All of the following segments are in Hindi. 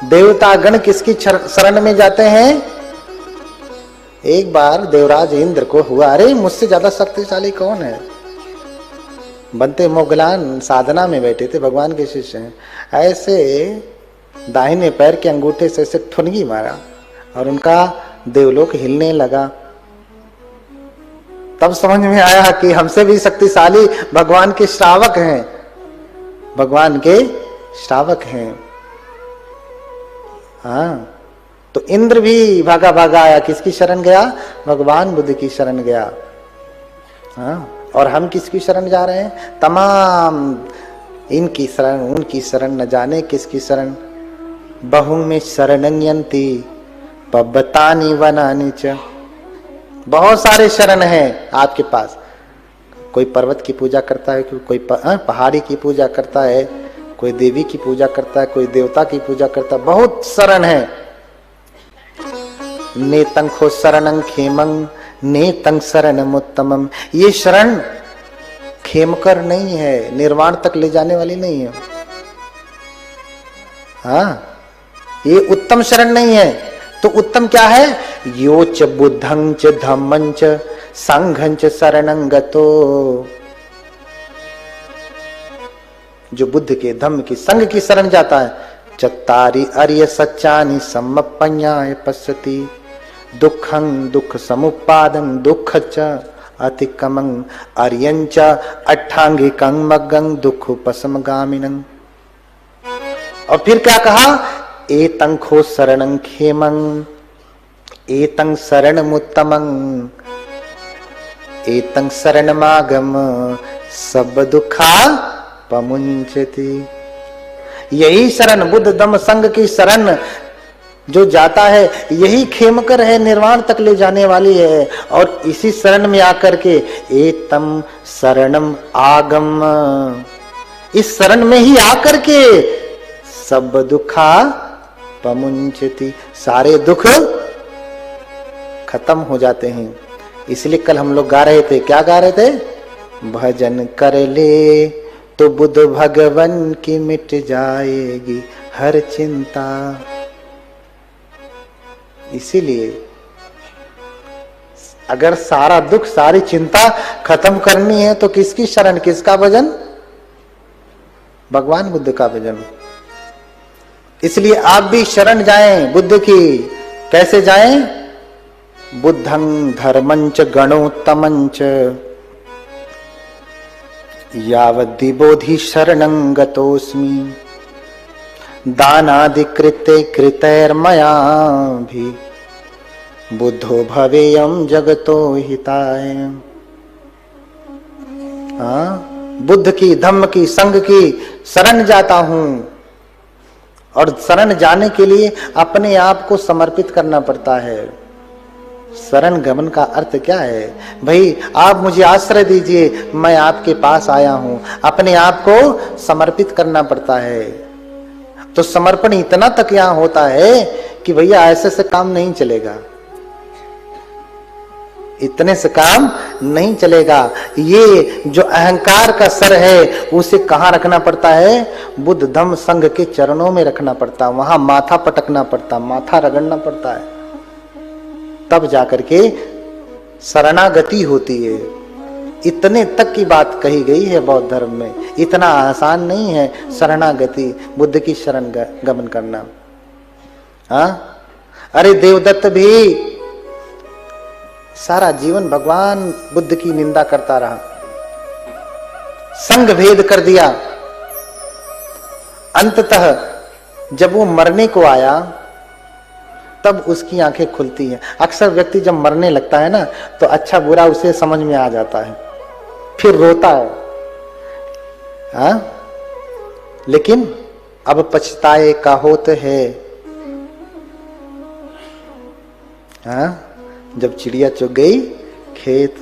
देवता गण किसकी शरण में जाते हैं? एक बार देवराज इंद्र को हुआ, अरे मुझसे ज्यादा शक्तिशाली कौन है? बनते मोगलान साधना में बैठे थे, भगवान के शिष्य हैं। ऐसे दाहिने पैर के अंगूठे से ऐसे ठुनगी मारा और उनका देवलोक हिलने लगा। तब समझ में आया कि हमसे भी शक्तिशाली भगवान के श्रावक हैं, भगवान के श्रावक हैं। हाँ, तो इंद्र भी भागा भागा आया, किसकी शरण गया? भगवान बुद्ध की शरण गया। हाँ, और हम किसकी शरण जा रहे हैं? तमाम इनकी शरण, उनकी शरण, न जाने किसकी शरण। बहु में शरणं यन्ति पब्बतानि वनानि च। बहुत सारे शरण हैं आपके पास। कोई पर्वत की पूजा करता है, कोई पहाड़ी की पूजा करता है, कोई देवी की पूजा करता है, कोई देवता की पूजा करता है। बहुत शरण है। नेतं खो शरणं खेमं नेतं शरणमुत्तमम्। ये शरण खेमकर नहीं है, निर्वाण तक ले जाने वाली नहीं है। हाँ, ये उत्तम शरण नहीं है। तो उत्तम क्या है? यो च बुद्धं च धम्मं च संघं च शरणं गतो। जो बुद्ध के, धम्म की, संघ की शरण जाता है। चत्तारि अर्य सच्चानि सम्मप्पन्याय पश्यति दुःखं दुःख समुत्पादं दुःख च अतिक्रमं अर्यं च अट्ठांगिकं मग्गं दुःखोपशमगामिनं। और फिर क्या कहा? एतं खो शरणं खेमं एतं शरणमुत्तमं एतं शरणमागम सब दुखा पमुंचति। यही शरण, बुद्ध धम्म संघ की शरण जो जाता है, यही खेमकर है, निर्वाण तक ले जाने वाली है। और इसी शरण में आकर के एतम शरणम आगम, इस शरण में ही आकर के सब दुखा पमुंचति, सारे दुख खत्म हो जाते हैं। इसलिए कल हम लोग गा रहे थे, क्या गा रहे थे? भजन कर ले तो बुद्ध भगवान की मिट जाएगी हर चिंता। इसीलिए अगर सारा दुख, सारी चिंता खत्म करनी है तो किसकी शरण, किसका भजन? भगवान बुद्ध का भजन। इसलिए आप भी शरण जाएं बुद्ध की। कैसे जाएं? बुद्धं धर्मंच गणोत्तमंच यावद्दि बोधि शरणं गतोऽस्मि दानादिकृते कृतैर्मया भी बुद्धो भवेयं जगतो हिताय। हाँ, बुद्ध की, धम्म की, संघ की शरण जाता हूं। और शरण जाने के लिए अपने आप को समर्पित करना पड़ता है। शरण गमन का अर्थ क्या है? भाई आप मुझे आश्रय दीजिए, मैं आपके पास आया हूं। अपने आप को समर्पित करना पड़ता है। तो समर्पण इतना तक यहां होता है कि भैया ऐसे से काम नहीं चलेगा, इतने से काम नहीं चलेगा। ये जो अहंकार का सर है उसे कहां रखना पड़ता है? बुद्ध धम्म संघ के चरणों में रखना पड़ता है। वहां माथा पटकना पड़ता, माथा रगड़ना पड़ता है, तब जाकर के शरणागति होती है। इतने तक की बात कही गई है बौद्ध धर्म में। इतना आसान नहीं है शरणागति, बुद्ध की शरण गमन करना। हाँ, अरे देवदत्त भी सारा जीवन भगवान बुद्ध की निंदा करता रहा, संघ भेद कर दिया। अंततः जब वो मरने को आया तब उसकी आंखें खुलती हैं। अक्सर व्यक्ति जब मरने लगता है ना तो अच्छा बुरा उसे समझ में आ जाता है, फिर रोता है। हाँ? लेकिन अब पछताए का होत है। हाँ? जब चिड़िया चुग गई खेत।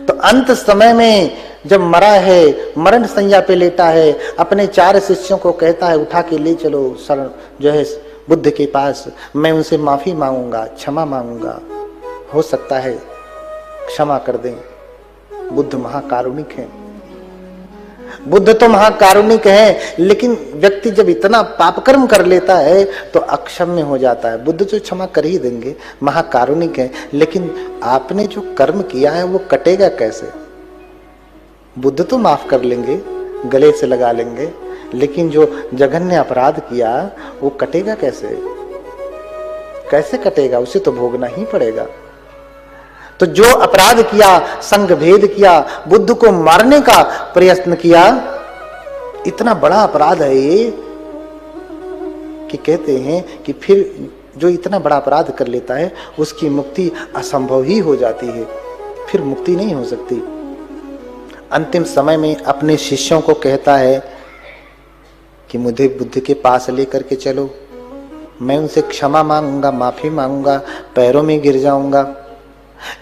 तो अंत समय में जब मरा है, मरण संज्ञा पे लेटा है, अपने 4 शिष्यों को कहता है उठा के ले चलो सर जो है बुद्ध के पास, मैं उनसे माफी मांगूंगा, क्षमा मांगूंगा, हो सकता है क्षमा कर दें। बुद्ध महाकारुणिक हैं। बुद्ध तो महाकारुणिक है, लेकिन व्यक्ति जब इतना पाप कर्म कर लेता है तो अक्षम्य हो जाता है। बुद्ध तो क्षमा कर ही देंगे, महाकारुणिक है, लेकिन आपने जो कर्म किया है वो कटेगा कैसे? बुद्ध तो माफ कर लेंगे, गले से लगा लेंगे, लेकिन जो जघन्य अपराध किया वो कटेगा कैसे? कैसे कटेगा? उसे तो भोगना ही पड़ेगा। तो जो अपराध किया, संग भेद किया, बुद्ध को मारने का प्रयत्न किया, इतना बड़ा अपराध है ये कि कहते हैं कि फिर जो इतना बड़ा अपराध कर लेता है उसकी मुक्ति असंभव ही हो जाती है, फिर मुक्ति नहीं हो सकती। अंतिम समय में अपने शिष्यों को कहता है कि मुझे बुद्ध के पास लेकर के चलो, मैं उनसे क्षमा मांगूंगा, माफी मांगूंगा, पैरों में गिर जाऊंगा।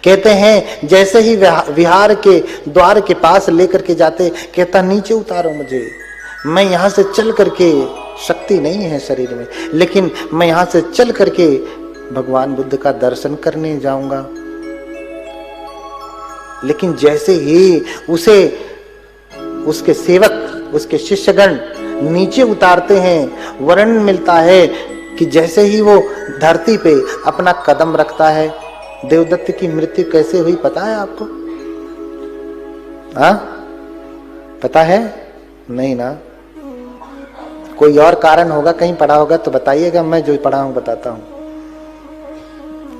कहते हैं जैसे ही विहार के द्वार के पास लेकर के जाते, कहता नीचे उतारो मुझे, मैं यहां से चल करके, शक्ति नहीं है शरीर में, लेकिन मैं यहां से चल करके भगवान बुद्ध का दर्शन करने जाऊंगा। लेकिन जैसे ही उसे उसके सेवक, उसके शिष्यगण नीचे उतारते हैं, वर्णन मिलता है कि जैसे ही वो धरती पे अपना कदम रखता है, देवदत्त की मृत्यु कैसे हुई पता है आपको? हाँ, पता है? नहीं ना? कोई और कारण होगा, कहीं पढ़ा होगा तो बताइएगा, मैं जो पढ़ा हूं बताता हूं।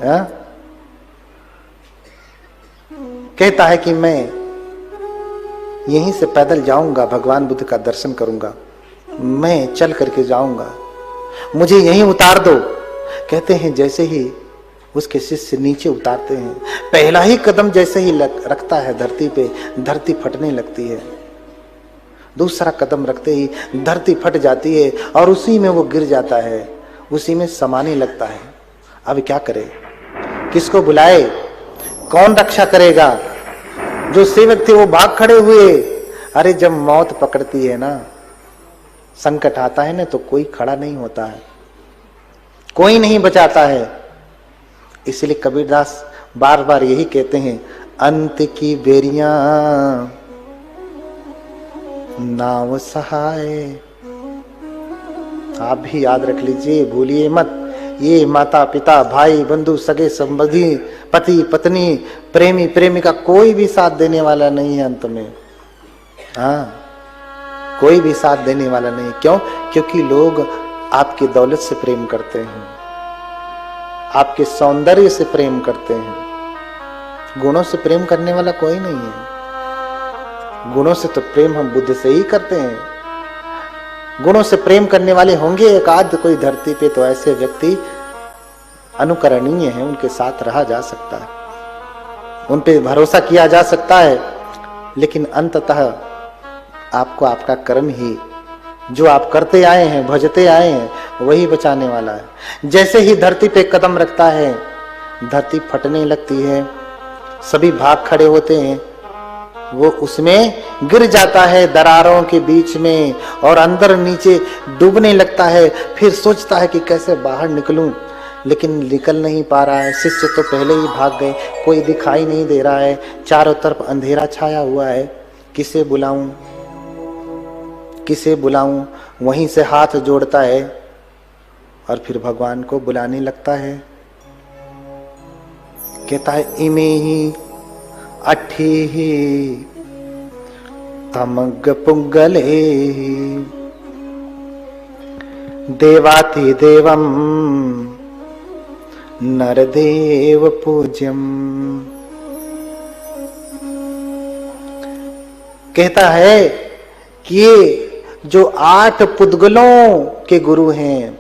हाँ? कहता है कि मैं यहीं से पैदल जाऊंगा, भगवान बुद्ध का दर्शन करूंगा, मैं चल करके जाऊंगा, मुझे यहीं उतार दो। कहते हैं जैसे ही उसके शिष्य नीचे उतारते हैं, पहला ही कदम जैसे ही रखता है धरती पे, धरती फटने लगती है। दूसरा कदम रखते ही धरती फट जाती है और उसी में वो गिर जाता है, उसी में समाने लगता है। अब क्या करे? किसको बुलाए? कौन रक्षा करेगा? जो सेवक थे वो भाग खड़े हुए। अरे जब मौत पकड़ती है ना, संकट आता है ना, तो कोई खड़ा नहीं होता है, कोई नहीं बचाता है। इसलिए कबीरदास बार बार यही कहते हैं, अंत की बेरियां नाव सहाय। आप भी याद रख लीजिए, भूलिए मत, ये माता पिता भाई बंधु सगे संबंधी पति पत्नी प्रेमी प्रेमिका कोई भी साथ देने वाला नहीं है अंत में। हाँ, कोई भी साथ देने वाला नहीं। क्यों? क्योंकि लोग आपकी दौलत से प्रेम करते हैं, आपके सौंदर्य से प्रेम करते हैं, गुणों से प्रेम करने वाला कोई नहीं है। गुणों से तो प्रेम हम बुद्ध से ही करते हैं। गुणों से प्रेम करने वाले होंगे एक आध कोई धरती पे, तो ऐसे व्यक्ति अनुकरणीय हैं, उनके साथ रहा जा सकता है, उन पे भरोसा किया जा सकता है। लेकिन अंततः आपको आपका कर्म ही, जो आप करते आए हैं, भजते आए हैं, वही बचाने वाला है। जैसे ही धरती पे कदम रखता है, धरती फटने लगती है, सभी भाग खड़े होते हैं, वो उसमें गिर जाता है दरारों के बीच में और अंदर नीचे डूबने लगता है। फिर सोचता है कि कैसे बाहर निकलूं, लेकिन निकल नहीं पा रहा है। शिष्य तो पहले ही भाग गए, कोई दिखाई नहीं दे रहा है, चारों तरफ अंधेरा छाया हुआ है। किसे बुलाऊं, किसे बुलाऊं? वहीं से हाथ जोड़ता है और फिर भगवान को बुलाने लगता है। कहता है इमे ही अठी ही तमग पुंगले देवाति देवम नरदेव पूज्यम। कहता है कि ये जो 8 पुद्गलों के गुरु हैं,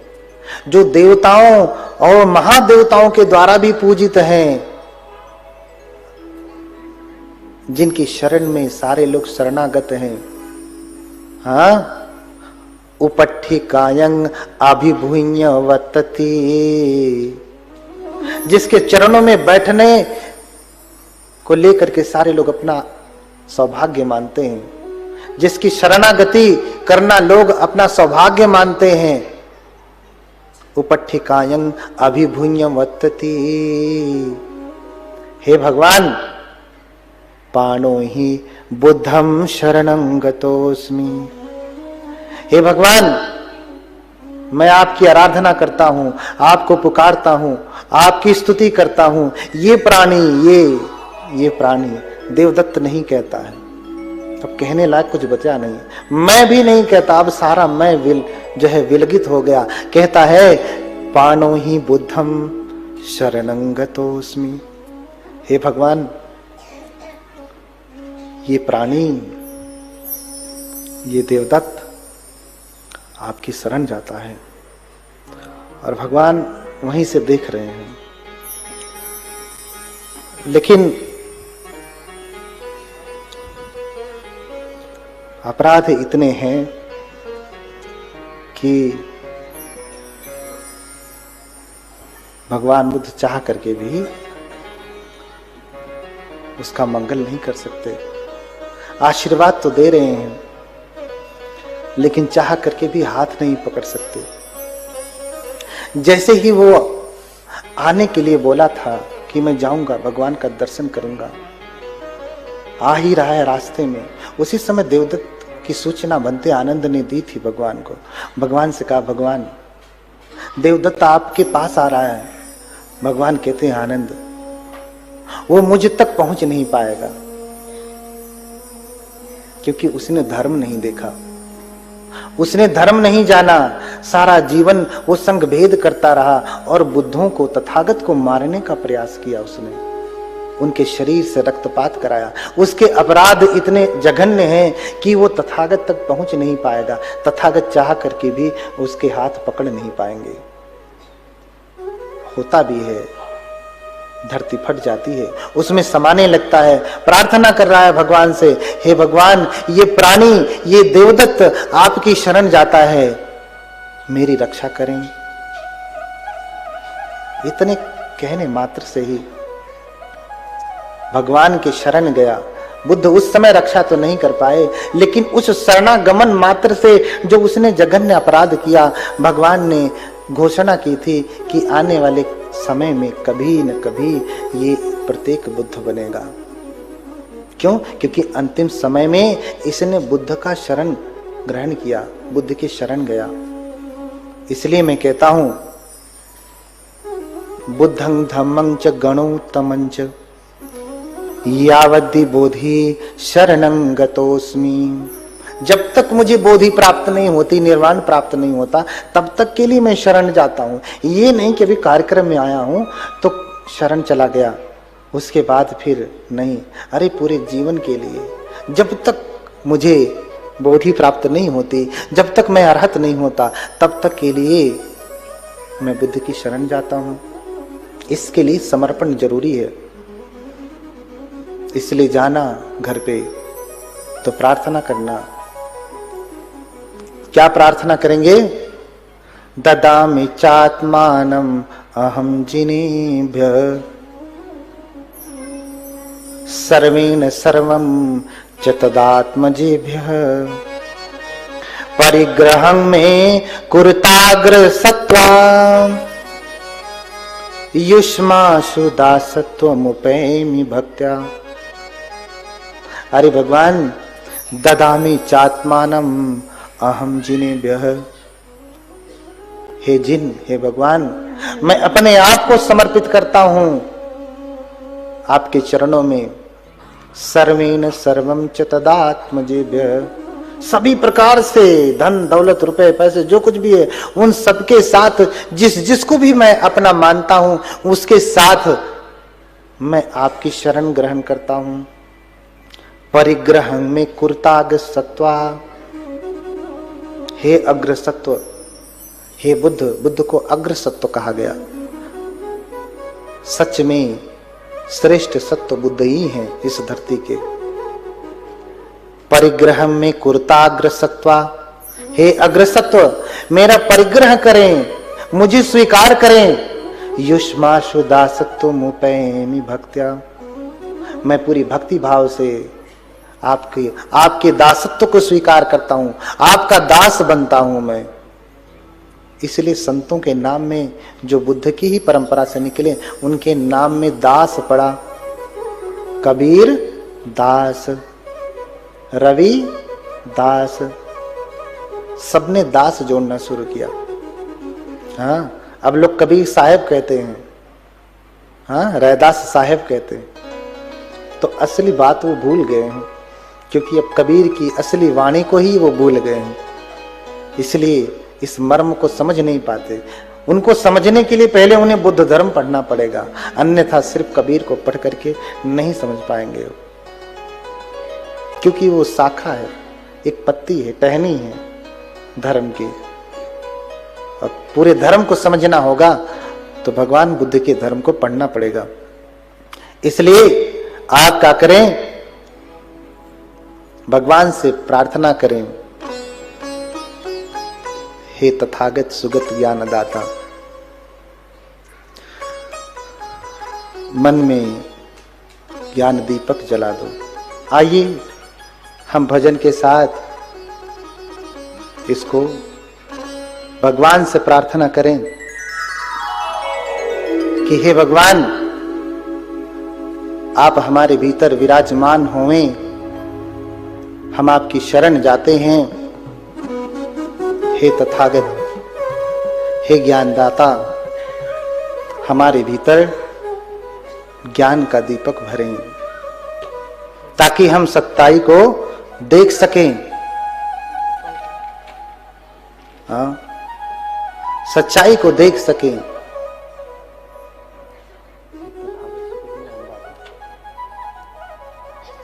जो देवताओं और महादेवताओं के द्वारा भी पूजित हैं, जिनकी शरण में सारे लोग शरणागत हैं। हाँ, उपट्ठी कायंग अभिभूय वतती, जिसके चरणों में बैठने को लेकर के सारे लोग अपना सौभाग्य मानते हैं, जिसकी शरणागति करना लोग अपना सौभाग्य मानते हैं। उपट्ठी कायंग अभिभूय वतती। हे भगवान, पाणो ही बुद्धम शरणं गतोस्मि। हे भगवान, मैं आपकी आराधना करता हूं, आपको पुकारता हूं, आपकी स्तुति करता हूं। ये प्राणी देवदत्त नहीं कहता है, अब कहने लायक कुछ बचा नहीं। मैं भी नहीं कहता, अब सारा मैं विलगित हो गया। कहता है पाणो ही बुद्धम शरणं गतोस्मि। हे भगवान, ये प्राणी, ये देवदत्त आपकी शरण जाता है। और भगवान वहीं से देख रहे हैं, लेकिन अपराध इतने हैं कि भगवान बुद्ध चाह करके भी उसका मंगल नहीं कर सकते। आशीर्वाद तो दे रहे हैं, लेकिन चाह करके भी हाथ नहीं पकड़ सकते। जैसे ही वो आने के लिए बोला था कि मैं जाऊंगा, भगवान का दर्शन करूंगा, आ ही रहा है रास्ते में, उसी समय देवदत्त की सूचना बनते आनंद ने दी थी भगवान को। भगवान से कहा, भगवान देवदत्त आपके पास आ रहा है। भगवान कहते हैं, आनंद वो मुझ तक पहुंच नहीं पाएगा, क्योंकि उसने धर्म नहीं देखा, उसने धर्म नहीं जाना। सारा जीवन वो संग भेद करता रहा और बुद्धों को, तथागत को मारने का प्रयास किया। उसने उनके शरीर से रक्तपात कराया। उसके अपराध इतने जघन्य हैं कि वो तथागत तक पहुंच नहीं पाएगा। तथागत चाह करके भी उसके हाथ पकड़ नहीं पाएंगे। होता भी है, धरती फट जाती है, उसमें समाने लगता है। प्रार्थना कर रहा है भगवान से, हे भगवान, ये प्राणी, ये देवदत्त आपकी शरण जाता है, मेरी रक्षा करें। इतने कहने मात्र से ही भगवान के शरण गया। बुद्ध उस समय रक्षा तो नहीं कर पाए, लेकिन उस शरणागमन मात्र से जो उसने जघन्य अपराध किया, भगवान ने घोषणा की थी कि आने वाले समय में कभी न कभी ये प्रत्येक बुद्ध बनेगा। क्यों? क्योंकि अंतिम समय में इसने बुद्ध का शरण ग्रहण किया, बुद्ध की शरण गया। इसलिए मैं कहता हूं, बुद्धं धम्मं च गणोत्तमं च यावद्धि बोधि शरणं गतोस्मि। जब तक मुझे बोधि प्राप्त नहीं होती, निर्वाण प्राप्त नहीं होता, तब तक के लिए मैं शरण जाता हूं। ये नहीं कि अभी कार्यक्रम में आया हूं तो शरण चला गया, उसके बाद फिर नहीं। अरे पूरे जीवन के लिए, जब तक मुझे बोधि प्राप्त नहीं होती, जब तक मैं अर्हत नहीं होता, तब तक के लिए मैं बुद्ध की शरण जाता हूं। इसके लिए समर्पण जरूरी है। इसलिए जाना घर पे तो प्रार्थना करना। क्या प्रार्थना करेंगे? ददामि चात्मानम अहम जिनेभ्य सर्वेण सर्वं च तदात्मजेभ्यः परिग्रहं मे कुरुताग्र सत्वा युष्माशु दासत्वमुपैमि भक्त्या। अरे भगवान, ददामि चात्मानम अहम जिनेभ्यः, हे जिन, हे भगवान, मैं अपने आप को समर्पित करता हूं आपके चरणों में। सर्वेण सर्वं च तदात्मजेभ्यः, सभी प्रकार से, धन दौलत रुपए पैसे जो कुछ भी है, उन सबके साथ जिसको भी मैं अपना मानता हूं, उसके साथ मैं आपकी शरण ग्रहण करता हूं। परिग्रहं में कुरुताग्र सत्वा, हे अग्र सत्व, हे बुद्ध, बुद्ध को अग्र सत्व कहा गया। सच में श्रेष्ठ सत्व बुद्ध ही हैं इस धरती के। परिग्रह में कुरुताग्र सत्वा, हे अग्र सत्व, मेरा परिग्रह करें, मुझे स्वीकार करें। युष्माशु दासत्व मुपैमि भक्त्या, मैं पूरी भक्ति भाव से आपके दासत्व को स्वीकार करता हूं, आपका दास बनता हूं मैं। इसलिए संतों के नाम में, जो बुद्ध की ही परंपरा से निकले, उनके नाम में दास पड़ा। कबीर दास, रवि दास, सबने दास जोड़ना शुरू किया। हाँ, अब लोग कबीर साहेब कहते हैं, हाँ, रैदास साहेब कहते हैं। तो असली बात वो भूल गए हैं, क्योंकि अब कबीर की असली वाणी को ही वो भूल गए हैं, इसलिए इस मर्म को समझ नहीं पाते। उनको समझने के लिए पहले उन्हें बुद्ध धर्म पढ़ना पड़ेगा, अन्यथा सिर्फ कबीर को पढ़ करके नहीं समझ पाएंगे, क्योंकि वो शाखा है, एक पत्ती है, टहनी है धर्म की। और पूरे धर्म को समझना होगा तो भगवान बुद्ध के धर्म को पढ़ना पड़ेगा। इसलिए आप क्या करें, भगवान से प्रार्थना करें, हे तथागत सुगत ज्ञानदाता, मन में ज्ञान दीपक जला दो। आइए हम भजन के साथ इसको भगवान से प्रार्थना करें कि हे भगवान, आप हमारे भीतर विराजमान होवें, हम आपकी शरण जाते हैं। हे तथागत, हे ज्ञानदाता, हमारे भीतर ज्ञान का दीपक भरें, ताकि हम सच्चाई को देख सकें। हाँ, सच्चाई को देख सकें।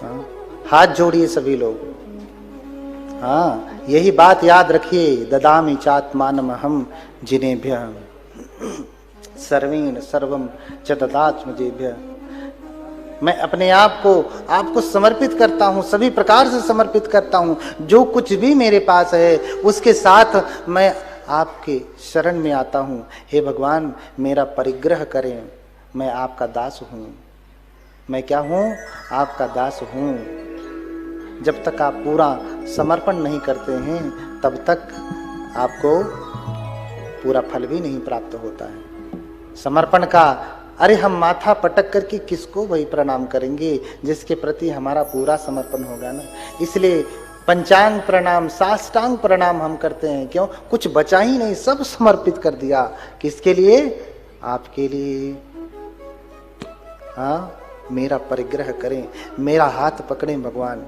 हाँ, हाथ जोड़िए सभी लोग। हाँ, यही बात याद रखिए, ददामि चात्मानम हम जिनेभ्यः सर्वेण सर्वम च ददात्मजेभ्यः। मैं अपने आप को आपको समर्पित करता हूँ, सभी प्रकार से समर्पित करता हूँ। जो कुछ भी मेरे पास है उसके साथ मैं आपके शरण में आता हूँ। हे भगवान, मेरा परिग्रह करें, मैं आपका दास हूँ। मैं क्या हूँ? आपका दास हूँ। जब तक आप पूरा समर्पण नहीं करते हैं तब तक आपको पूरा फल भी नहीं प्राप्त होता है समर्पण का। अरे हम माथा पटक करके किसको वही प्रणाम करेंगे जिसके प्रति हमारा पूरा समर्पण होगा ना। इसलिए पंचांग प्रणाम, साष्टांग प्रणाम हम करते हैं। क्यों? कुछ बचा ही नहीं, सब समर्पित कर दिया। किसके लिए? आपके लिए। हाँ, मेरा परिग्रह करें, मेरा हाथ पकड़ें भगवान,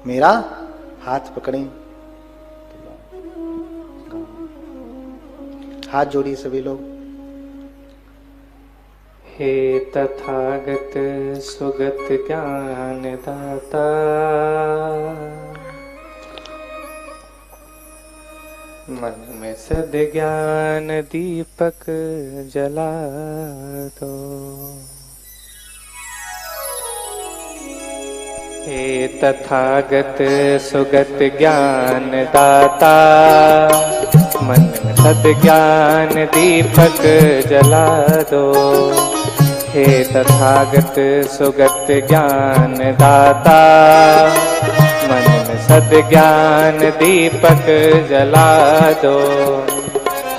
मेरा हाथ पकड़ें। हाथ जोड़िए सभी लोग। हे तथागत सुगत ज्ञान दाता, मन में सद ज्ञान दीपक जला दो। हे तथागत सुगत ज्ञान दाता, मन में सद ज्ञान दीपक जला दो। हे तथागत सुगत ज्ञान दाता, मन में सद ज्ञान दीपक जला दो।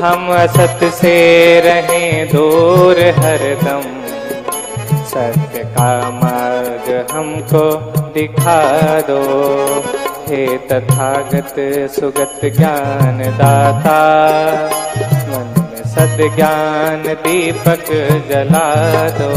हम असत से रहें दूर हरदम, सत्य का मार्ग हमको दिखा दो। हे तथागत सुगत ज्ञान दाता, मन में सद ज्ञान दीपक जला दो।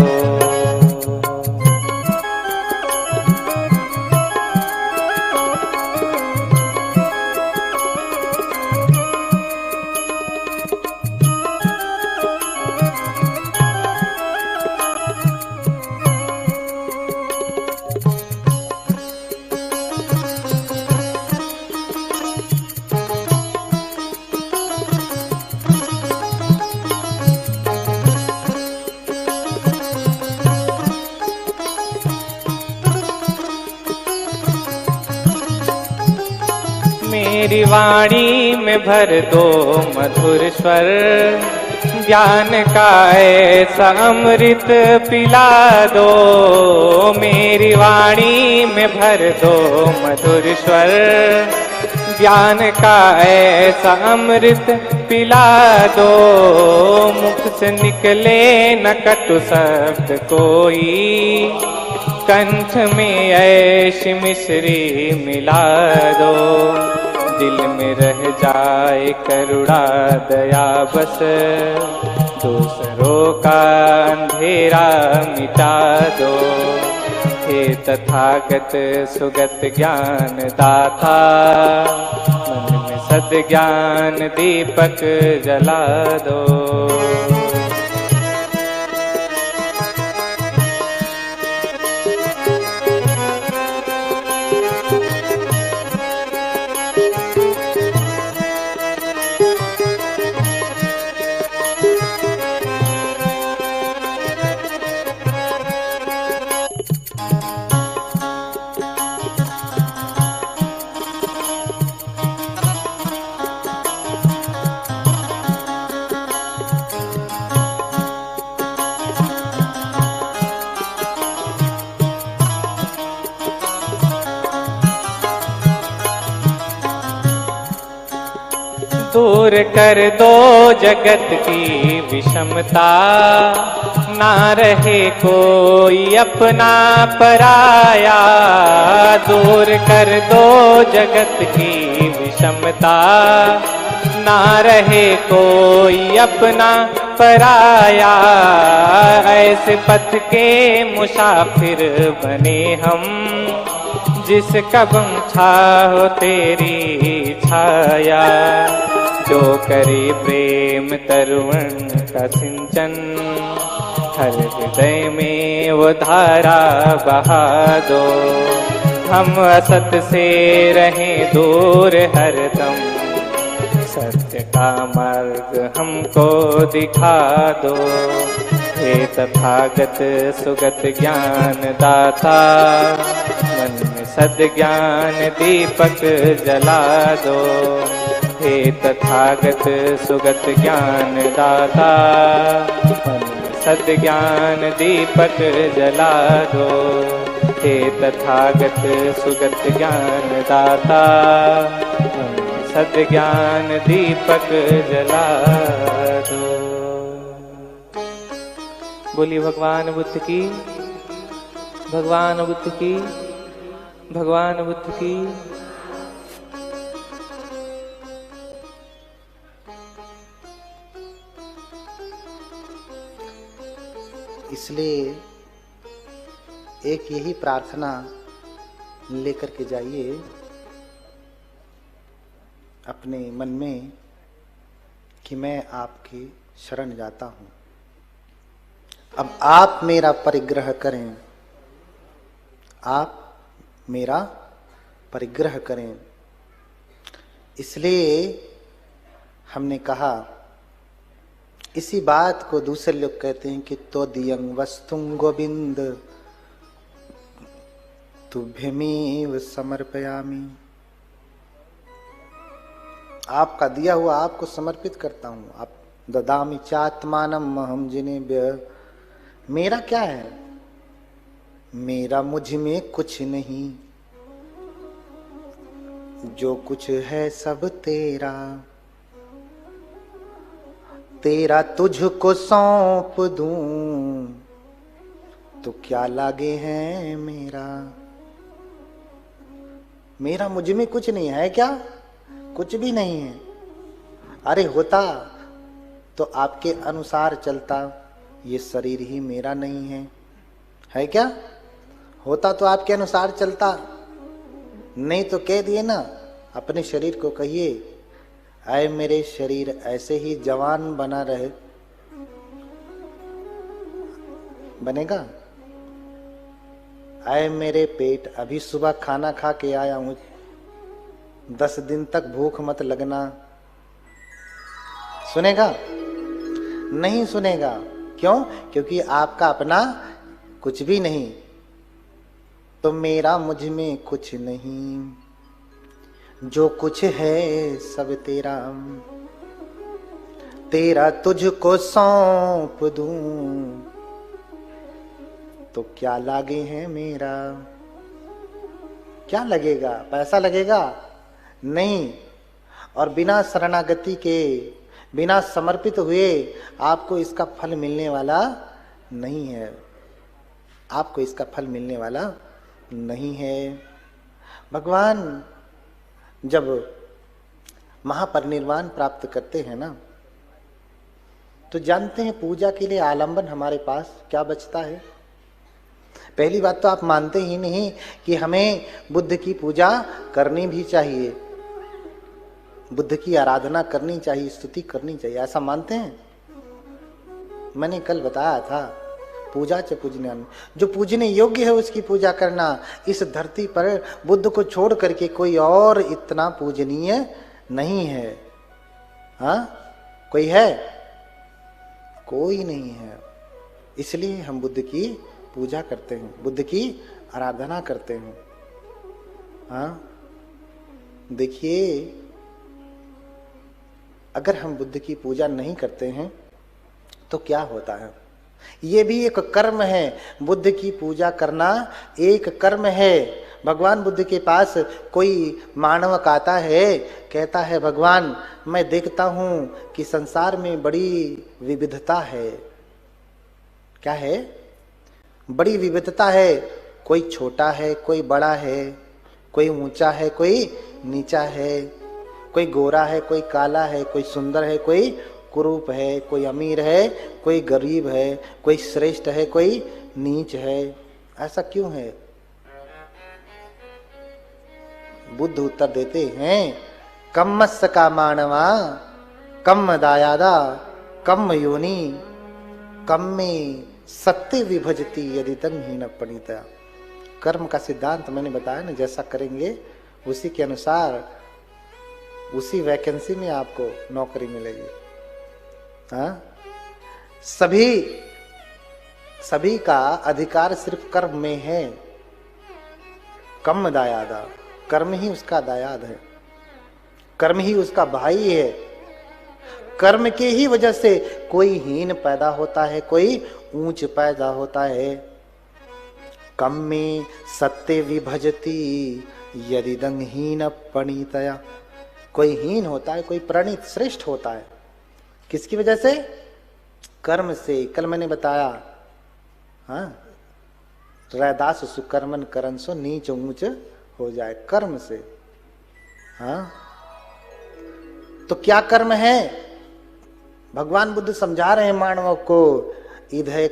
मेरी वाणी में भर दो मधुर स्वर, ज्ञान का ऐसा अमृत पिला दो। मेरी वाणी में भर दो मधुर स्वर, ज्ञान का ऐसा अमृत पिला दो। मुख से निकले न कटु शब्द कोई, कंठ में ऐश मिश्री मिला दो, दिल में रह जाए करुणा दया बस, दूसरों का अंधेरा मिटा दो। हे तथागत सुगत ज्ञान दाता, मन में सद्ज्ञान दीपक जला दो। दूर कर दो जगत की विषमता, ना रहे कोई अपना पराया। दूर कर दो जगत की विषमता, ना रहे कोई अपना पराया। ऐसे पथ के मुसाफिर बने हम, जिस कदम छाओ तेरी छाया। जो करे प्रेम तरुण का सिंचन, हर हृदय में वो धारा बहा दो। हम असत से रहें दूर हरदम, सत्य का मार्ग हमको दिखा दो। हे तथागत सुगत ज्ञान दाता, मन में सद्ज्ञान दीपक जला दो। हे तथागत सुगत ज्ञान दाता, मन में सद्ज्ञान दीपक जला दो। हे तथागत सुगत ज्ञान दाता, मन में सद्ज्ञान दीपक जला दो। बोलिए भगवान बुद्ध की, भगवान बुद्ध की, भगवान बुद्ध की। इसलिए एक यही प्रार्थना लेकर के जाइए अपने मन में कि मैं आपकी शरण जाता हूं, अब आप मेरा परिग्रह करें, आप मेरा परिग्रह करें। इसलिए हमने कहा, इसी बात को दूसरे लोग कहते हैं कि तो दियं वस्तुं गोविंद तुभ्यमेव समर्पयामि। आपका दिया हुआ आपको समर्पित करता हूं। आप ददामि चात्मानम् अहं जिनेभ्यः। मेरा क्या है? मेरा मुझ में कुछ नहीं, जो कुछ है सब तेरा। तेरा तुझको सौंप दूं तो क्या लागे है मेरा। मेरा मुझ में कुछ नहीं है क्या? कुछ भी नहीं है। अरे होता तो आपके अनुसार चलता, ये शरीर ही मेरा नहीं है, है क्या? होता तो आपके अनुसार चलता, नहीं तो कह दिए ना, अपने शरीर को कहिए, आए मेरे शरीर ऐसे ही जवान बना रहे। बनेगा? आए मेरे पेट, अभी सुबह खाना खा के आया हूं, 10 दिन तक भूख मत लगना। सुनेगा? नहीं सुनेगा। क्यों? क्योंकि आपका अपना कुछ भी नहीं। तो मेरा मुझ में कुछ नहीं, जो कुछ है सब तेरा। तेरा तुझको सौंप दूं तो क्या लागे है मेरा। क्या लगेगा? पैसा लगेगा? नहीं। और बिना शरणागति के, बिना समर्पित हुए आपको इसका फल मिलने वाला नहीं है। आपको इसका फल मिलने वाला नहीं है। भगवान जब महापरिनिर्वाण प्राप्त करते हैं ना, तो जानते हैं पूजा के लिए आलंबन हमारे पास क्या बचता है। पहली बात तो आप मानते ही नहीं कि हमें बुद्ध की पूजा करनी भी चाहिए, बुद्ध की आराधना करनी चाहिए, स्तुति करनी चाहिए, ऐसा मानते हैं? मैंने कल बताया था, पूजा च पूजनीय, जो पूजने योग्य है उसकी पूजा करना। इस धरती पर बुद्ध को छोड़ करके कोई और इतना पूजनीय नहीं है। हाँ, कोई है? कोई नहीं है। इसलिए हम बुद्ध की पूजा करते हैं, बुद्ध की आराधना करते हैं। हाँ, देखिए, अगर हम बुद्ध की पूजा नहीं करते हैं तो क्या होता है? ये भी एक कर्म है। बुद्ध की पूजा करना एक कर्म है। भगवान बुद्ध के पास कोई मानवक आता है, कहता है भगवान मैं देखता हूं कि संसार में बड़ी विविधता है। क्या है? बड़ी विविधता है। कोई छोटा है, कोई बड़ा है, कोई ऊंचा है, कोई नीचा है, कोई गोरा है, कोई काला है, कोई सुंदर है, कोई कुरूप है, कोई अमीर है, कोई गरीब है, कोई श्रेष्ठ है, कोई नीच है। ऐसा क्यों है? बुद्ध उत्तर देते हैं, कम्मस्य का मानवा कम्म दायादा कम्म योनि कम्मे सत्य विभजती यदि तंग ही न पणिता। कर्म का सिद्धांत मैंने बताया ना, जैसा करेंगे उसी के अनुसार उसी वैकेंसी में आपको नौकरी मिलेगी। हाँ, सभी का अधिकार सिर्फ कर्म में है। कम्म दायादा, कर्म ही उसका दायाद है, कर्म ही उसका भाई है। कर्म के ही वजह से कोई हीन पैदा होता है, कोई ऊंच पैदा होता है। कम्मे सत्य विभजती यदिदं हीन पणितया। कोई हीन होता है, कोई प्रणीत श्रेष्ठ होता है। किसकी वजह से? कर्म से। कल मैंने बताया, हाँ, रैदास सुकर्मन करन सो नीच ऊंच हो जाए, कर्म से। हाँ, तो क्या कर्म है? भगवान बुद्ध समझा रहे हैं मानवों को, इधे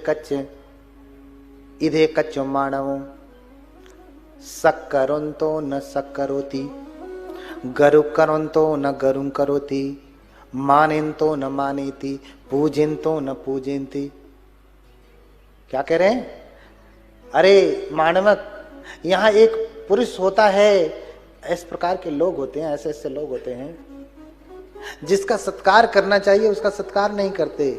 कच्च मानवो सक्करोंतो न सक्करोति, गरु करोंतो न गरुं करोति, मानेंतो न मानेति, पूजेंतो न पूजेंति। क्या कह रहे हैं? अरे मानवक, यहाँ एक पुरुष होता है, इस प्रकार के लोग होते हैं, ऐसे ऐसे लोग होते हैं जिसका सत्कार करना चाहिए उसका सत्कार नहीं करते,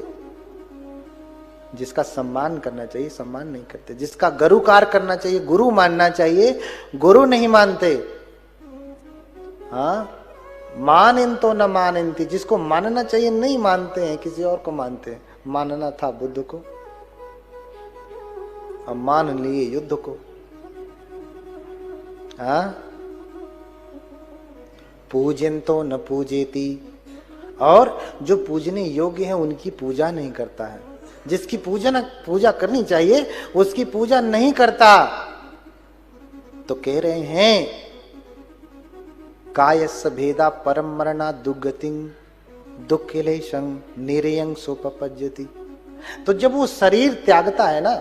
जिसका सम्मान करना चाहिए सम्मान नहीं करते, जिसका गुरुकार करना चाहिए गुरु मानना चाहिए गुरु नहीं मानते। हाँ, मानें तो न मानेंती, जिसको मानना चाहिए नहीं मानते हैं, किसी और को मानते हैं। मानना था बुद्ध को, अब मान लिए युद्ध को। हाँ, पूजन तो न पूजेती, और जो पूजने योग्य है उनकी पूजा नहीं करता है। जिसकी पूजा करनी चाहिए उसकी पूजा नहीं करता। तो कह रहे हैं, कायस्य भेदा परम मरणा दुर्गतिं दुःखिलेशं निरयं सोपपज्यति। तो जब वो शरीर त्यागता है ना,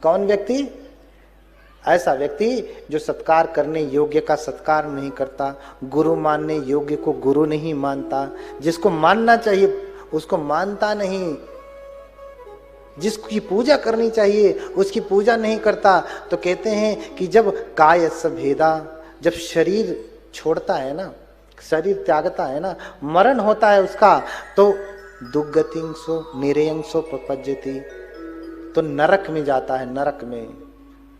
कौन व्यक्ति? ऐसा व्यक्ति जो सत्कार करने योग्य का सत्कार नहीं करता, गुरु मानने योग्य को गुरु नहीं मानता, जिसको मानना चाहिए उसको मानता नहीं, जिसकी पूजा करनी चाहिए उसकी पूजा नहीं करता। तो कहते हैं कि जब कायस्य भेदा, जब शरीर छोड़ता है ना, शरीर त्यागता है ना, मरण होता है उसका, तो दुर्गतिं सो निरयं सो पपज्यति, तो नरक में जाता है, नरक में,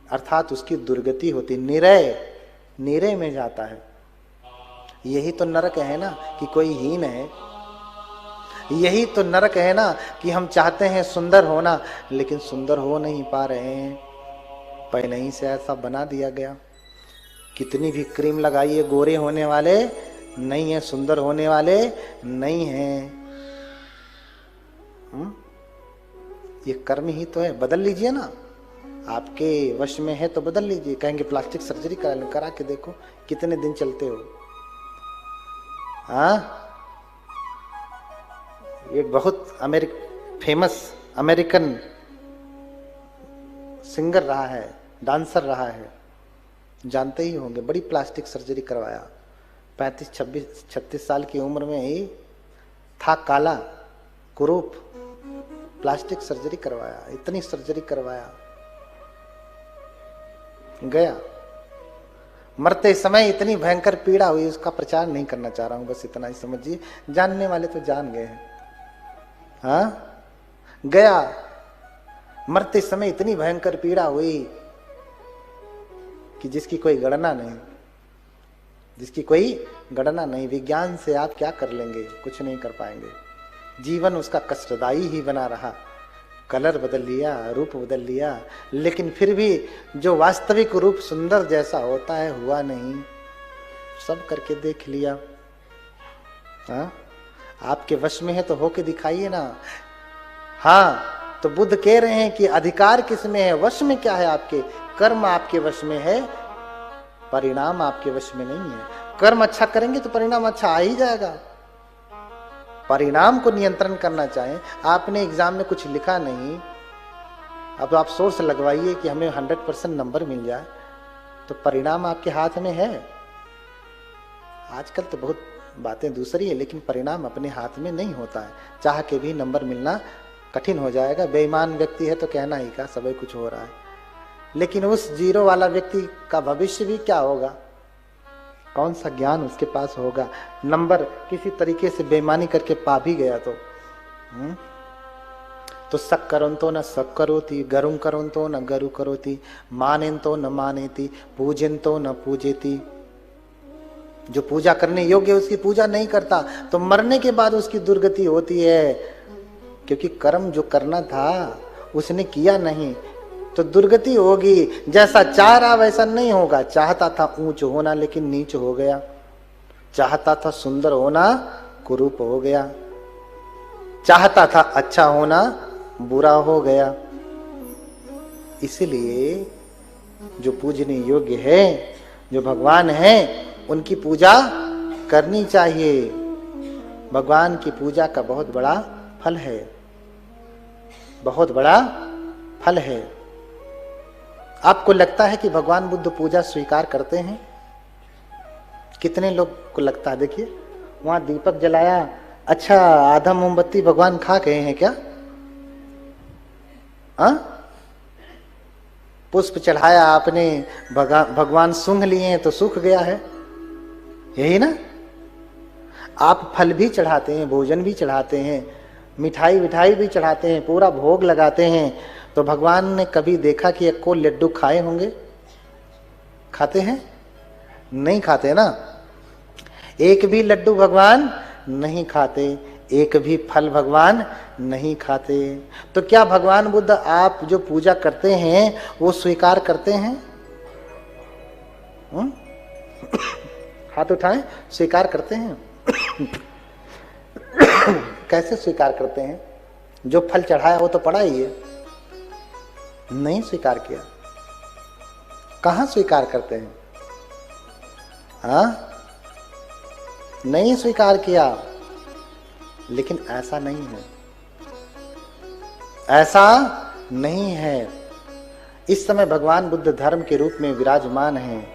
अर्थात उसकी दुर्गति होती, निरय में जाता है। यही तो नरक है ना कि कोई हीन है, यही तो नरक है ना कि हम चाहते हैं सुंदर होना लेकिन सुंदर हो नहीं पा रहे हैं, पहले ही से ऐसा बना दिया गया। कितनी भी क्रीम लगाइए, गोरे होने वाले नहीं है, सुंदर होने वाले नहीं हैं। ये कर्म ही तो है, बदल लीजिए ना। आपके वश में है तो बदल लीजिए। कहेंगे प्लास्टिक सर्जरी करा के देखो कितने दिन चलते हो। हाँ, एक बहुत फेमस अमेरिकन सिंगर रहा है, डांसर रहा है, जानते ही होंगे, बड़ी प्लास्टिक सर्जरी करवाया। 35-36 साल की उम्र में ही था काला, कुरूप, प्लास्टिक सर्जरी करवाया, इतनी सर्जरी करवाया, गया। मरते समय इतनी भयंकर पीड़ा हुई, उसका प्रचार नहीं करना चाह रहा हूं, बस इतना ही समझिए। जानने वाले तो जान गए हैं। हाँ, गया, मरते समय इतनी भयंकर पीड़ा हुई कि जिसकी कोई गणना नहीं, जिसकी कोई गणना नहीं। विज्ञान से आप क्या कर लेंगे? कुछ नहीं कर पाएंगे। जीवन उसका कष्टदायी ही बना रहा, कलर बदल लिया, रूप बदल लिया, लेकिन फिर भी जो वास्तविक रूप सुंदर जैसा होता है हुआ नहीं। सब करके देख लिया। हाँ, आपके वश में है तो होके दिखाइए ना। हाँ, तो बुद्ध कह रहे हैं कि अधिकार किस में है, वश में क्या है आपके? कर्म आपके वश में है, परिणाम आपके वश में नहीं है। कर्म अच्छा करेंगे तो परिणाम अच्छा आ ही जाएगा। परिणाम को नियंत्रण करना चाहें, आपने एग्जाम में कुछ लिखा नहीं, अब आप सोर्स लगवाइए कि हमें 100% नंबर मिल जाए, तो परिणाम आपके हाथ में है। आजकल तो बहुत बातें दूसरी है, लेकिन परिणाम अपने हाथ में नहीं होता है। चाह के भी नंबर मिलना कठिन हो जाएगा। बेईमान व्यक्ति है तो कहना ही का सब कुछ हो रहा है, लेकिन उस जीरो वाला व्यक्ति का भविष्य भी क्या होगा? कौन सा ज्ञान उसके पास होगा? नंबर किसी तरीके से बेईमानी करके पा भी गया तो सक करोंतो न सक करोती, गरुं करोंतो न गरु करोती, मानेंतो न मानेती, पूजेंतो न पूजेती। जो पूजा करने योग्य उसकी पूजा नहीं करता तो मरने के बाद उसकी दुर्गति होती है, क्योंकि कर्म जो करना था उसने किया नहीं, तो दुर्गति होगी। जैसा चाह रहा वैसा नहीं होगा। चाहता था ऊंच होना लेकिन नीच हो गया, चाहता था सुंदर होना कुरूप हो गया, चाहता था अच्छा होना बुरा हो गया। इसलिए जो पूजने योग्य है, जो भगवान है, उनकी पूजा करनी चाहिए। भगवान की पूजा का बहुत बड़ा फल है, बहुत बड़ा फल है। आपको लगता है कि भगवान बुद्ध पूजा स्वीकार करते हैं? कितने लोग को लगता है? देखिए, वहां दीपक जलाया, अच्छा आधा मोमबत्ती भगवान खा गए हैं क्या? हाँ, पुष्प चढ़ाया आपने, भगवान सूंघ लिए हैं तो सूख गया है, यही ना? आप फल भी चढ़ाते हैं, भोजन भी चढ़ाते हैं, मिठाई विठाई भी चढ़ाते हैं, पूरा भोग लगाते हैं, तो भगवान ने कभी देखा कि एक को लड्डू खाए होंगे? खाते हैं? नहीं खाते ना। एक भी लड्डू भगवान नहीं खाते, एक भी फल भगवान नहीं खाते। तो क्या भगवान बुद्ध आप जो पूजा करते हैं वो स्वीकार करते हैं? हाथ उठाएं, स्वीकार करते हैं? कैसे स्वीकार करते हैं? जो फल चढ़ाया वो तो पड़ा ही है, नहीं स्वीकार किया। कहां स्वीकार करते हैं? हाँ, नहीं स्वीकार किया। लेकिन ऐसा नहीं है, ऐसा नहीं है। इस समय भगवान बुद्ध धर्म के रूप में विराजमान हैं,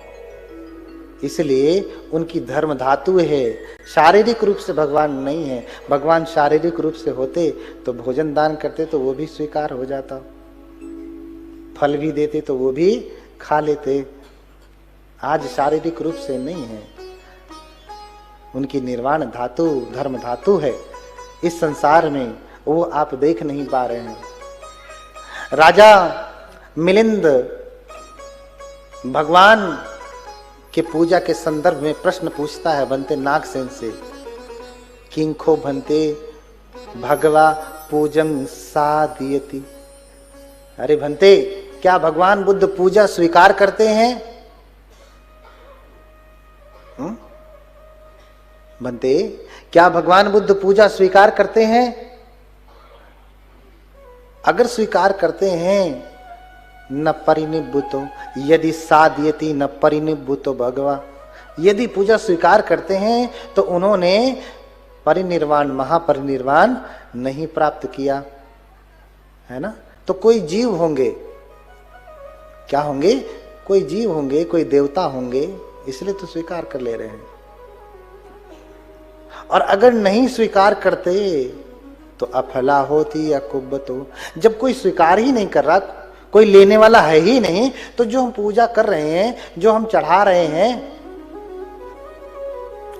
इसलिए उनकी धर्म धातु है। शारीरिक रूप से भगवान नहीं है। भगवान शारीरिक रूप से होते तो भोजन दान करते तो वो भी स्वीकार हो जाता, फल भी देते तो वो भी खा लेते। आज शारीरिक रूप से नहीं है, उनकी निर्वाण धातु धर्म धातु है इस संसार में, वो आप देख नहीं पा रहे हैं। राजा मिलिंद भगवान के पूजा के संदर्भ में प्रश्न पूछता है बनते नागसेन से, किंखो भंते भगवा पूजम साधयति। अरे भंते, क्या भगवान बुद्ध पूजा स्वीकार करते हैं? बनते, क्या भगवान बुद्ध पूजा स्वीकार करते हैं? अगर स्वीकार करते हैं न परिनिब्बुतो यदि साधयति न परिनिब्बुतो भगवा। यदि पूजा स्वीकार करते हैं तो उन्होंने परिनिर्वाण महापरिनिर्वाण नहीं प्राप्त किया, है ना। तो कोई जीव होंगे, क्या होंगे, कोई जीव होंगे, कोई देवता होंगे, इसलिए तो स्वीकार कर ले रहे हैं। और अगर नहीं स्वीकार करते तो अफला होती या कुब्बतो। जब कोई स्वीकार ही नहीं कर रहा, कोई लेने वाला है ही नहीं, तो जो हम पूजा कर रहे हैं, जो हम चढ़ा रहे हैं,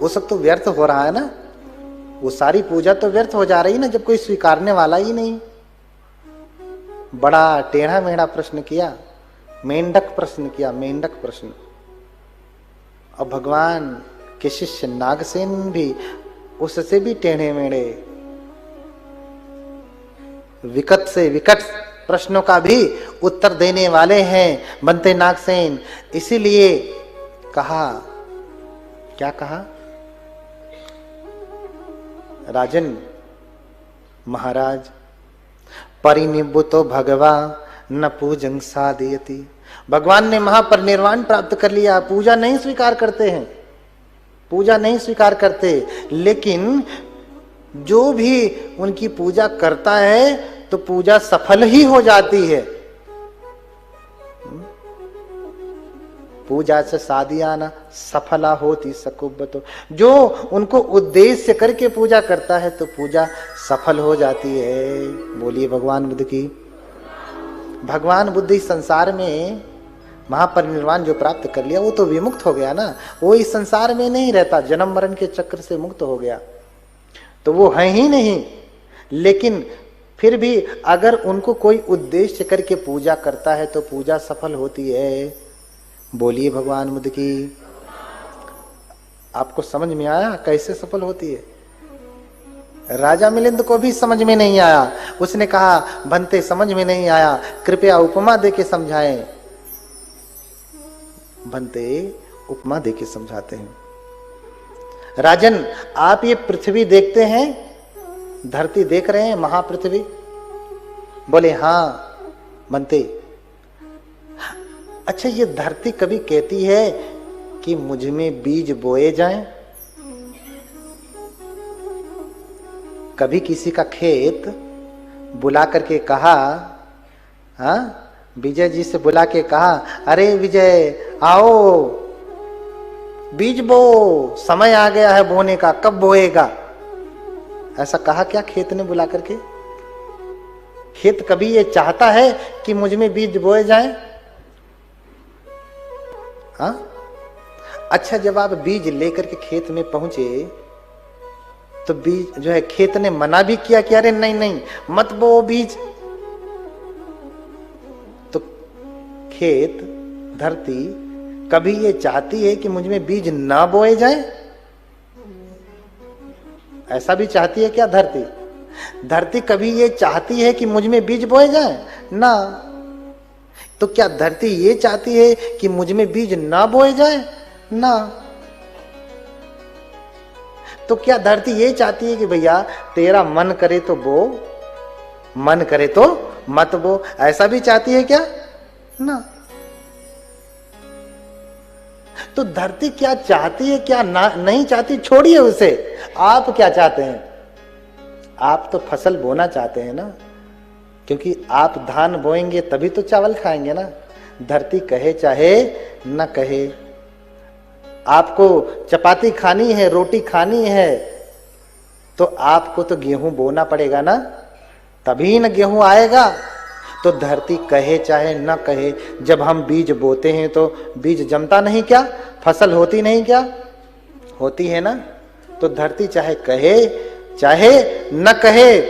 वो सब तो व्यर्थ हो रहा है ना। वो सारी पूजा तो व्यर्थ हो जा रही ना, जब कोई स्वीकारने वाला ही नहीं। बड़ा टेढ़ा मेढ़ा प्रश्न किया, मेंढक प्रश्न किया, मेंढक प्रश्न। और भगवान के शिष्य नागसेन भी उससे भी टेढ़े मेढ़े विकट से विकट प्रश्नों का भी उत्तर देने वाले हैं बनते नागसेन। इसीलिए कहा, क्या कहा, राजन महाराज परिनिब्बुतो भगवा न पूजन साधयति। भगवान ने महापरिनिर्वाण प्राप्त कर लिया, पूजा नहीं स्वीकार करते हैं, पूजा नहीं स्वीकार करते, लेकिन जो भी उनकी पूजा करता है तो पूजा सफल ही हो जाती है। पूजा से साधियाना सफला होती सकुब्बतो। जो उनको उद्देश्य करके पूजा करता है तो पूजा सफल हो जाती है। बोलिए भगवान बुद्ध की। भगवान बुद्ध इस संसार में महापरिनिर्वाण जो प्राप्त कर लिया वो तो विमुक्त हो गया ना, वो इस संसार में नहीं रहता, जन्म मरण के चक्र से मुक्त हो गया, तो वो है ही नहीं। लेकिन फिर भी अगर उनको कोई उद्देश्य करके पूजा करता है तो पूजा सफल होती है। बोलिए भगवान बुद्ध की। आपको समझ में आया कैसे सफल होती है? राजा मिलिंद को भी समझ में नहीं आया, उसने कहा भंते समझ में नहीं आया, कृपया उपमा देके समझाएं। भंते उपमा देके समझाते हैं। राजन, आप ये पृथ्वी देखते हैं, धरती देख रहे हैं, महापृथ्वी? बोले हाँ। भंते, अच्छा ये धरती कभी कहती है कि मुझ में बीज बोए जाएं? कभी किसी का खेत बुला करके कहा, हाँ, विजय जी से बुला के कहा, अरे विजय आओ बीज बो, समय आ गया है बोने का, कब बोएगा? ऐसा कहा क्या खेत ने बुला करके? खेत कभी ये चाहता है कि मुझ में बीज बोए जाएं? हाँ? अच्छा, जब आप बीज लेकर के खेत में पहुंचे तो बीज जो है, खेत ने मना भी किया कि अरे नहीं नहीं मत बो बीज, तो खेत धरती कभी ये चाहती है कि मुझ में बीज ना बोए जाए? ऐसा भी चाहती है क्या धरती? धरती कभी ये चाहती है कि मुझ में बीज बोए जाए? ना। तो क्या धरती ये चाहती है कि मुझ में बीज ना बोए जाए? ना। तो क्या धरती ये चाहती है कि भैया तेरा मन करे तो बो, मन करे तो मत बो? ऐसा भी चाहती है क्या? ना। तो धरती क्या चाहती है क्या ना नहीं चाहती, छोड़िए उसे। आप क्या चाहते हैं? आप तो फसल बोना चाहते हैं ना, क्योंकि आप धान बोएंगे तभी तो चावल खाएंगे ना। धरती कहे चाहे न कहे, आपको चपाती खानी है, रोटी खानी है, तो आपको तो गेहूं बोना पड़ेगा ना, तभी न गेहूं आएगा। तो धरती कहे चाहे न कहे, जब हम बीज बोते हैं तो बीज जमता नहीं क्या? फसल होती नहीं क्या? होती है ना। तो धरती चाहे कहे चाहे न कहे,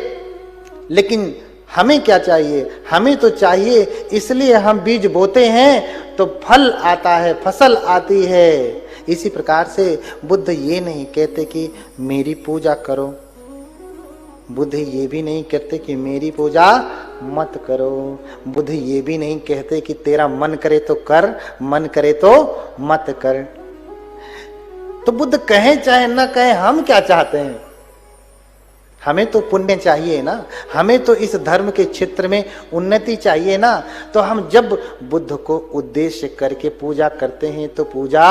लेकिन हमें क्या चाहिए? हमें तो चाहिए, इसलिए हम बीज बोते हैं तो फल आता है, फसल आती है। इसी प्रकार से बुद्ध ये नहीं कहते कि मेरी पूजा करो, बुद्ध ये भी नहीं कहते कि मेरी पूजा मत करो, बुद्ध ये भी नहीं कहते कि तेरा मन करे तो कर, मन करे तो मत कर। तो बुद्ध कहे चाहे न कहे, हम क्या चाहते हैं? हमें तो पुण्य चाहिए ना, हमें तो इस धर्म के क्षेत्र में उन्नति चाहिए ना। तो हम जब बुद्ध को उद्देश्य करके पूजा करते हैं तो पूजा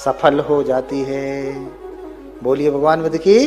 सफल हो जाती है। बोलिए भगवान बुद्ध की।